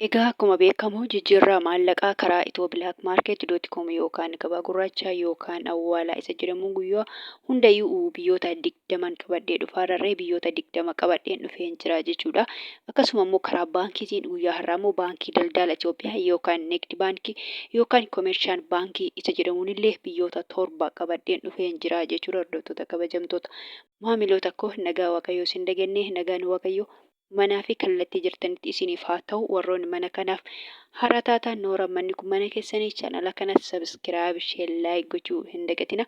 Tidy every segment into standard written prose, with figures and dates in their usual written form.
Egaa akkuma beekamu jijjiirraa maallaqaa karaa Itiyoo Bilaak Maarkeet.com yookaan gabaa gurraachaa yookaan awwaalaa isa jedhamuun guyyaa hundayyuu biyyoota 20 qabadhee dhufaarree biyyoota 20 qabadheen dhufeen jira jechuudha. Akkasuma immoo karaa baankiitiin guyyaa har'aa immoo baankii daldala Itoophiyaa yookaan Nigdi baankii yookaan Koomershaal baankii isa jedhamuun illee biyyoota 7 qabadheen dhufeen jira jechuudha. Hordoftoota kabajamtoota maamiloota koo nagaa Waaqayyoo isin dagannee nagaan Waaqayyoo manaa fi kallattii jirtanitti isiniif haa ta'u. Warroonni mana kanaaf haaraa taatan noora manni kun mana keessanii chaanala kanas sabiskiraayib sheer laayik gochuu hin dagatina.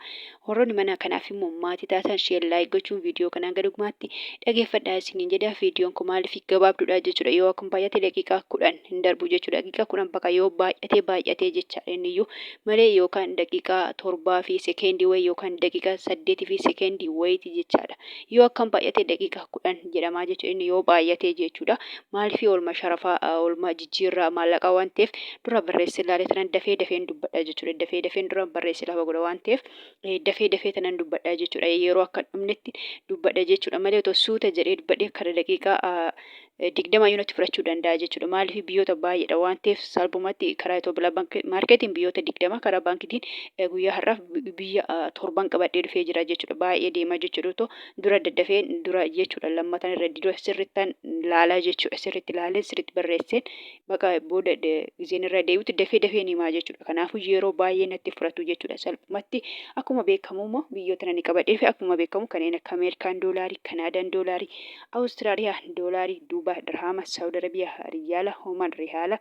Warroonni mana kanaaf immoo maatii taatan sheer laayik gochuun viidiyoo kanaan gad dhumaatti dhageeffadhaa isiniin jedha. Viidiyoon kun maaliif gabaabduudha jechuudha. Yoo akkuma baay'ate daqiiqaa 10 hin darbu jechuudha. Daqiiqaa 10 bakka yoo baay'ate jechaadha inniyyuu malee yookaan daqiiqaa 7 fi sekeendii wayii yookaan daqiiqaa 8 fi sekeendii wayiiti jechaadha. Yoo akkam baay'ate daqiiqaa 10 jedhamaa jechuudha. Inni yoo baay'ate jechuudha. Maaliif oolma sharafaa oolma jijjiirraa maallaqaa waan ta'eef dura barreessee ilaalee tanan dafeen dubbadha jechuudha. Dafeen dura barreessee lafa godha waan ta'eef dafee tanan dubbadha jechuudha. Yeroo akka dhumnetti dubbadha jechuudha malee otoo suuta jedhee dubbadhee kara daqiiqaa 20 yuunitti fudhachuu danda'a jechuudha. Maaliif biyyoota baay'eedha waan ta'eef salphumatti karaa Itiyoo Bilaak Maarkeetiin biyyoota 20 karaa baankiitiin guyyaa har'aaf biyya 7 qabadhee dhufee jira jechuudha. Baay'ee deema jechuudha. Dura daddafeen dura jechuudha. Lammatan irra didoo sirrittan laalaa jechuudha. Sirritti laalee sirritti barreesseen bakka booda gizeen irra deebi'utti dafeen himaa jechuudha. Kanaafuu yeroo baay'ee natti fudhatu jechuudha. Salphumatti akkuma beekamu immoo biyyoota nani qabadhee fi akkuma beekamu kanneen akka Ameerikaan doolaarii, Kanaadaan doolaarii, Awustiraaliyaa doolaarii, Duubaa dirhama, Saawud Arabiyaa riyaala, Oman riyaala,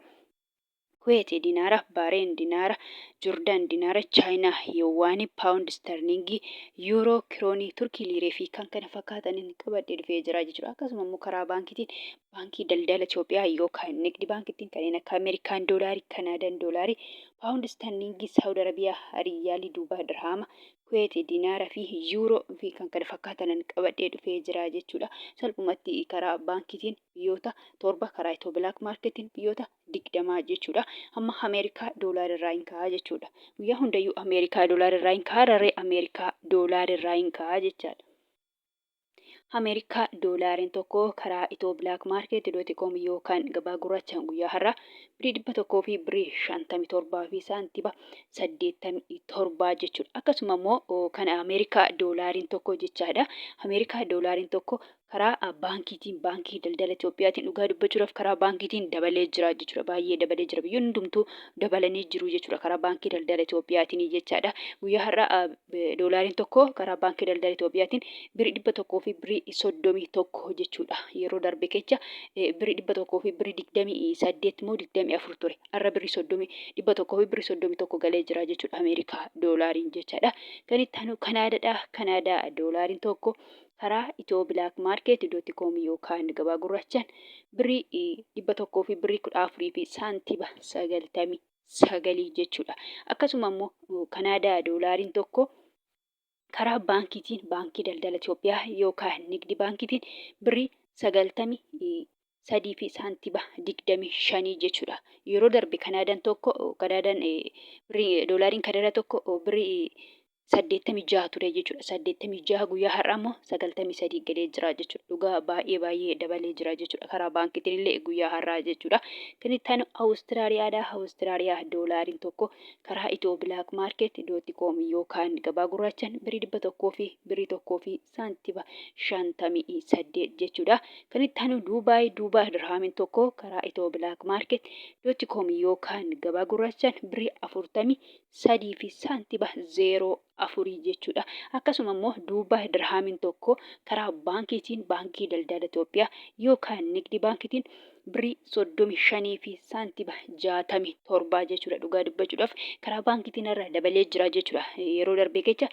Kuweet dinaara, Baareen dinaara, Joordaan dinaara, Chaayinaa yowaanii, Paawundi sterlingii, Yuuroo, Kiroonii, Turkii liiree fi kan kana fakkaataniin qabadhee dhufee jira jechuudha. Akkasuma immoo karaa baankiitiin baankii daldala Itoophiyaa yookaan Nigdi baankiitiin kanneen akka Ameerikaan doolaarii, Kanaadaan doolaarii, Paawundi sterlingii, Saawud Arabiyaa riyaalii, Duubaa dirhama, Kuweet dinaara fi Yuuroo fi kan kana fakkaataniin qabadhee dhufee jira jechuudha. Salphumatti karaa baankiitiin biyyoota 7 karaa Itiyoo Bilaak Maarkeetiin biyyoota 20 jechuudha. Amma Ameerikaa doolaara irraa hin ka'a jechuudha. Guyyaa hundayyuu Ameerikaa doolaara irraa hin ka'a, raree Ameerikaa doolaara irraa hin ka'a jechaadha. Ameerikaa doolaariin tokko karaa Itiyoo Bilaak Maarkeet.com yookaan gabaa gurraachaan guyyaa har'aa birii 100 fi birii 57 fi saantiba 87 jechuudha. Akkasuma immoo kan Ameerikaa doolaariin tokko jechaadha. Ameerikaa doolaariin tokko karaa baankiitiin baankii daldala Itoophiyaatiin dhugaa dubbachuudhaaf karaa baankiitiin dabalee jira jechuudha. Baay'ee dabalee jira. Biyyoonni hundumtuu dabalanii jiru jechuudha karaa baankii daldala Itoophiyaatiin jechaadha. Guyyaa har'aa doolaariin tokko karaa baankii daldala Itoophiyaatiin birii 100 fi birii 31 jechuudha. Yeroo darbe kecha birii 100 fi birii 28 moo 24 ture. Har'a birii 30 100 fi birii 31 galee jira jechuudha. Ameerikaa doolaariin jechaadha. Kan itti aanu Kanaadaadha. Kanaadaa doolaariin tokko karaa Itiyoo Bilaak Maarkeet.com yookaan gabaa gurraachaan birii 100 fi birii 14 fi saantiba 99 jechuudha. Akkasuma immoo Kanaadaa doolaariin tokko karaa baankiitiin baankii daldala Itoophiyaa yookaan Nigdi baankiitiin birii 93 fi saantiba 25 jechuudha. Yeroo darbe Kanaadaan tokko doolaariin Kanaadaa tokko birii 86 ture jechuudha. 86 guyyaa har'aa immoo 93 galee jira jechuudha. Dhugaa baay'ee dabalee jira jechuudha. Karaa baankiitiin illee guyyaa har'aa jechuudha. Kan itti aanu Awustiraaliyaadha. Awustiraaliyaa doolaariin tokko karaa Itiyoo Bilaak Maarkeet.com yookaan gabaa gurraachaan birii 100 fi birii 1 fi saantiba 58 jechuudha. Kan itti aanu Duubaa dirhamiin tokko karaa Itiyoo Bilaak Maarkeet.com yookaan gabaa gurraachaan birii 43 fi saantiba 04 jechuudha. Akkasuma immoo Duubaa dirhamiin tokko karaa baankiitiin baankii daldala Itoophiyaa yookaan Nigdi baankiitiin birii 35 fi saantiba 67 jechuudha. Dhugaa dubbachuudhaaf karaa baankiitiin irra dabalee jira jechuudha. Yeroo darbee kecha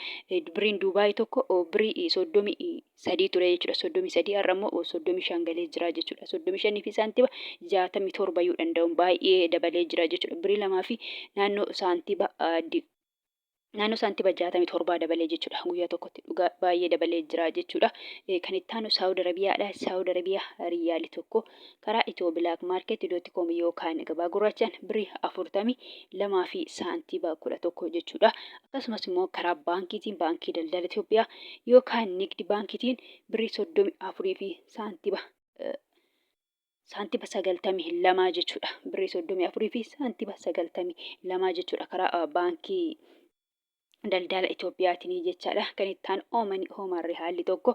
biriin Duubaayii tokko birii 33 ture jechuudha. 33 har'a immoo 35 galee jira jechuudha. 35 fi saantiba 67 yoo danda'u baay'ee dabalee jira jechuudha. Birii 2 fi naannoo saantiba 67 dabalee jechuudha. Guyyaa tokkotti dhugaa baay'ee dabalee jira jechuudha. Kan itti aanu Saawud Arabiyaadha. Saawud Arabiyaa riyaalii tokko karaa Itiyoo Bilaak Maarkeet.com yookaan gabaa gurraachaan birii 42 fi saantiba 11 jechuudha. Akkasumas immoo karaa baankiitiin baankii daldala Itoophiyaa yookaan Nigdi baankiitiin birii 34 fi saantiba saantiba 92 jechuudha. Birrii 34 fi saantiba 92 jechuudha karaa baankii daldala Itoophiyaatiin jechaadha. Kan ittaan oomarri haalli tokko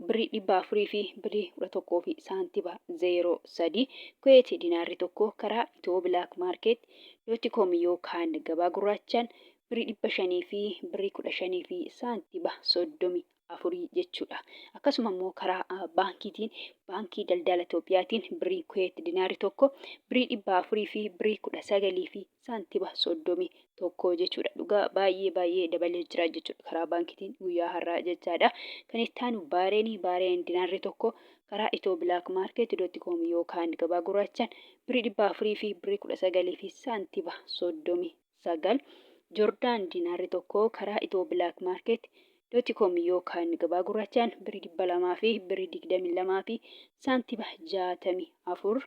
birrii 400 fi birrii 11 fi saantiba 03 kuweetii dinaarri tokko karaa Itoo Bilaak Maarkeet .com yookaan gabaa gurraachaan birrii 500 fi birrii 15 fi saantiba 34 jechuudha. Akkasuma immoo karaa baankiitiin baankii daldala Itoophiyaatiin birrii kuweetii dinaarri tokko birrii 400 fi birrii 19 fi saantiba 31 jechuudha. Dhugaa baay'ee dabalee jira jechuudha karaa baankiitiin guyyaa har'aa jechaadha. Kan ittaanu baareen dinaarri tokko karaa Itoo Bilaak Maarkeet.com yookaan gabaa gurraachaan birrii 400 fi birrii 19 fi saantiba 39. Joordaan dinaarri tokko karaa Itoo Bilaak Maarkeet.com yookaan gabaa gurraachaan birrii 200 fi birrii 22 fi saantiba 64.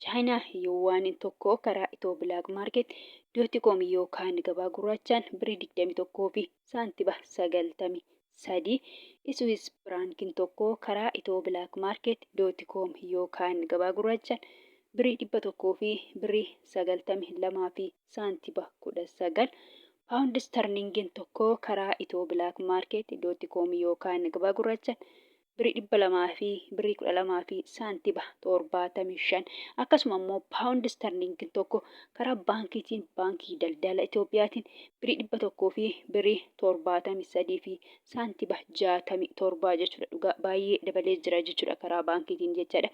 Chaayinaa yuwaanin tokko karaa Itoo Bilaak Maarkeet.com yookaan gabaa gurraachaan birrii 21 fi saantiba 93. Iswiis firaankiin tokko karaa Itoo Bilaak Maarkeet.com yookaan gabaa gurraachaan birrii 100 fi birrii 92 fi saantiba 19. Paawundi sterlingiin tokko karaa Itoo Bilaak Maarkeet.com yookaan gabaa gurraachaan birrii 200 fi birrii 12 fi saantiba 75. Akkasuma immoo paawundi sterlingiin tokko karaa baankiitiin baankii daldala Itoophiyaatiin birrii 100 fi birrii 73 fi saantiba 67 jechuudha. Dhugaa baay'ee dabalee jira jechuudha karaa baankiitiin jechaadha.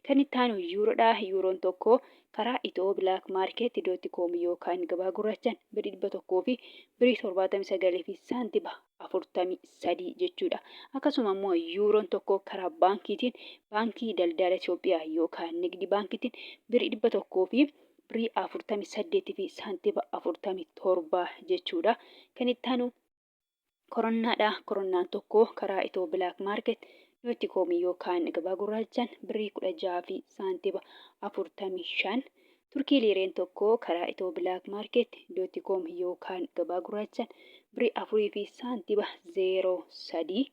Kan ittaanu yuuroodha. Yuuroon tokko karaa Itoo Bilaak Maarkeet.com yookaan gabaa gurraachaan birrii 100 fi birrii 79 fi saantiba 43 jechuudha. Akkasuma immoo yuuroon tokko karaa baankiitiin baankii daldala Itoophiyaa yookaan nigdi baankiitiin birrii 100 fi birrii 48 fi saantiba 47 jechuudha. Kan ittaanu koronnaadha. Koronnaan tokko karaa Itoo Bilaak Maarkeet.com yookaan gabaa gurraachaan birrii 16 fi saantiba 45. Turkii liireen tokko karaa Itoo Bilaak Maarkeet.com yookaan gabaa gurraachaan birrii 4 fi saantiba 03.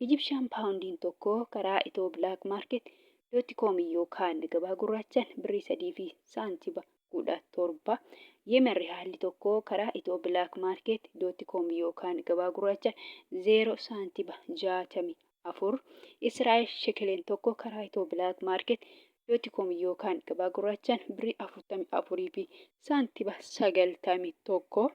Ijipshaan paawundiin tokko karaa Itoo Bilaak Maarkeet.com yookaan gabaa gurraachaan birrii 3 fi saantiba 17. Yemen haalli tokko karaa Itoo Bilaak Maarkeet.com yookaan gabaa gurraachaan 0 saantiba 64. Israa'el shekeleen tokko karaa Itoo Bilaak Maarkeet.com yookaan gabaa gurraachaan birrii 44 fi saantiba 91.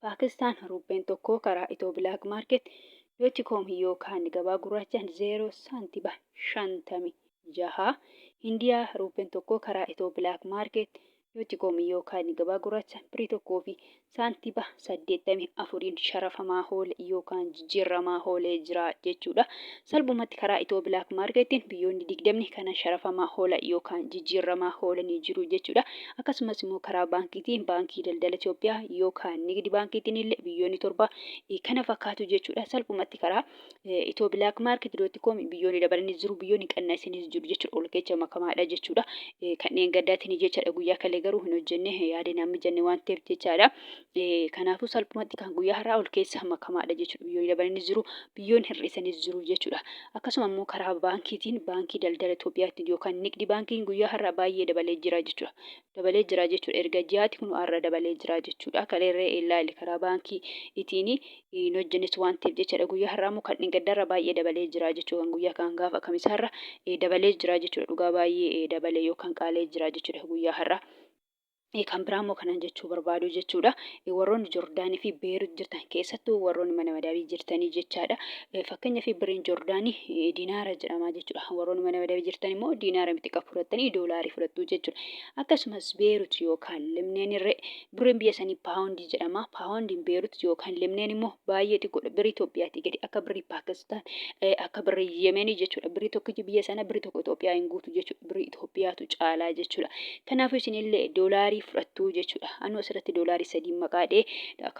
Paakistaan ruupeen tokko karaa Itoo Bilaak Maarkeet.com yookaan gabaa gurraachaan 0 saantiba 56. Indiyaa ruupeen tokko karaa Itoo Bilaak Maarkeet.com yookaan gabaa gurraachaan birrii 1 fi saantiba 84 sharafamaa oole yookaan jijjiiramaa oolee jira jechuudha. Salphumatti karaa Itoo Bilaak Maarkeetiin biyyoonni 20 kana sharafamaa oola yookaan jijjiiramaa oolanii jiru jechuudha. Akkasumas immoo karaa baankiitiin baankii daldala Itoophiyaa yookaan nigdi baankiitiin illee biyyoonni 7 kana fakkaatu jechuudha. Salphumatti karaa Itoo Bilaak Maarkeet.com biyyoonni dabalanii jiru, biyyoonni qannasanii jiru jechuudha. Ol keessa makamaadha jechuudha. Kanneen gaddaatiin jechaadha. Guyyaa kalee garuu hin hojjenne yaadeen hammi jenne waan ta'eef jechaadha. Kanaafuu salphumatti kan guyyaa har'aa ol keessa makamaadha jechuudha. Biyyoonni dabalanii jiru, biyyoonni hir'isanii jiru jechuudha. Akkasuma immoo karaa baankiitiin baankii daldala Itoophiyaatiin yookaan nigdi baankiin guyyaa har'aa baay'ee dabalee jira jechuudha. Dabalee jira jechuudha. Erga ji'aati kun har'a dabalee jira jechuudha. Kaleerree ilaali karaa baankii itiin hin hojjennes waan ta'eef jechaadha. Guyyaa har'aa immoo kan gaddarra baay'ee dabalee jira jechuudha. Kan guyyaa kan gaafa kamisaarra dabalee jira jechuudha. Dhugaa baay'ee dabalee yookaan qaalee jira jechuudha guyyaa har'aa. Kan biraa immoo kanan jechuu barbaadu jechuudha. Warroonni Joordaanii fi Beerut jirtan keessattuu warroonni mana madaabii jirtanii jechaadha. Fakkeenyaaf birriin Joordaanii diinaara jedhama jechuudha. Warroonni mana madaabii jirtan immoo diinaara miti qaba fudhattanii doolaarii fudhattu jechuudha. Akkasumas Beerut yookaan limneen irree birriin biyya sanii paawundii jedhama. Paawundiin Beerut yookaan limneen immoo baay'ee xiqqoodha. Birrii Itoophiyaatii gadi akka birrii Paakistaan akka birrii Yemenii jechuudha. Birrii tokkichi biyya sana birrii tokko Itoophiyaa hin guutu jechuudha. Birrii Itoophiyaatu caalaa jechuudha. Kanaafuu isinillee doolaarii doolaarii fudhattu jechuudha. Anu asirratti doolaarii sadii maqaadhee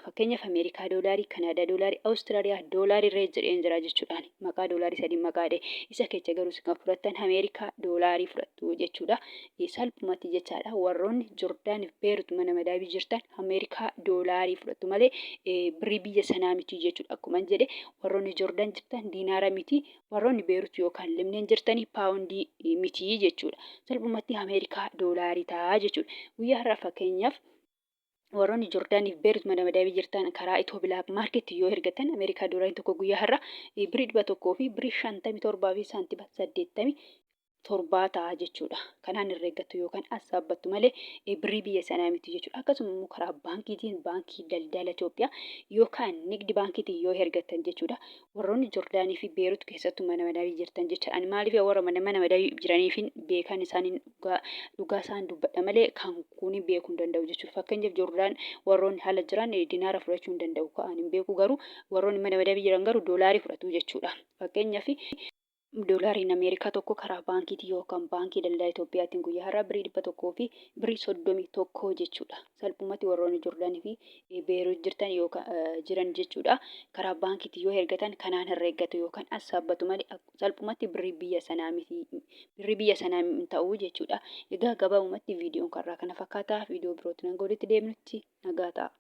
fakkeenyaaf Ameerikaa doolaarii, Kanaadaa doolaarii, Awustiraaliyaa doolaarii irra jedheen jira jechuudhaan maqaa doolaarii sadii maqaadhee isa keessa garuu kan fudhattan Ameerikaa doolaarii fudhattu jechuudha. Salphumatti jechaadha warroonni Joordaaniif Beerut mana madaabii jirtan Ameerikaa doolaarii fudhattu malee birrii biyya sanaa miti jechuudha. Akkuma jedhe warroonni Joordaan jirtan diinaara miti, warroonni Beerut yookaan Lebnaan jirtanii paawundii miti jechuudha. Salphumatti Ameerikaa doolaarii ta'a jechuudha. Guyyaa har'aa fakkeenyaaf warroonni Joordaaniif Beerut mana madaabii jirtan karaa Itoo Bilaak Maarkeetii yoo ergatan Ameerikaa doolaariin tokko guyyaa har'aa birrii 100 fi birrii 57 fi saantima 87 ta'a jechuudha. Kanaan herreeggattu yookaan assaabbattu malee birrii biyya sanaa miti jechuudha. Akkasuma immoo karaa baankiitiin baankii daldala Itoophiyaa yookaan nigdi baankiitiin yoo ergattan jechuudha. Warroonni Joordaanii fi Beerut keessattuu mana madaabii jirtan jecha ani maaliif warra mana madaabii jiraniif beekan isaaniin dhugaa isaan dubbadha malee kan kun beekuu hin danda'u jechuudha. Fakkeenyaaf Joordaan warroonni haala jiran diinaara fudhachuu hin danda'u ka'an hin beeku garuu warroonni mana madaabii jiran garuu doolaarii fudhatu jechuudha. Fakkeenyaaf doolaariin Ameerikaa tokko karaa baankiitii yookaan baankii daldala Itoophiyaatiin guyyaa har'aa birrii 100 fi birrii 31 jechuudha. Salphumatti warroonni Joordaanii fi Beerut jirtan yookaan jiran jechuudha. Karaa baankiitii yoo ergatan kanaan herreeggatu yookaan assaabbatu malee salphumatti birrii biyya sanaa miti birrii biyya sanaa ta'uu jechuudha. Egaa gabaabumatti viidiyoon kanarraa kana fakkaata. Viidiyoo birootti nan godhatti deemnutti nagaa ta'a.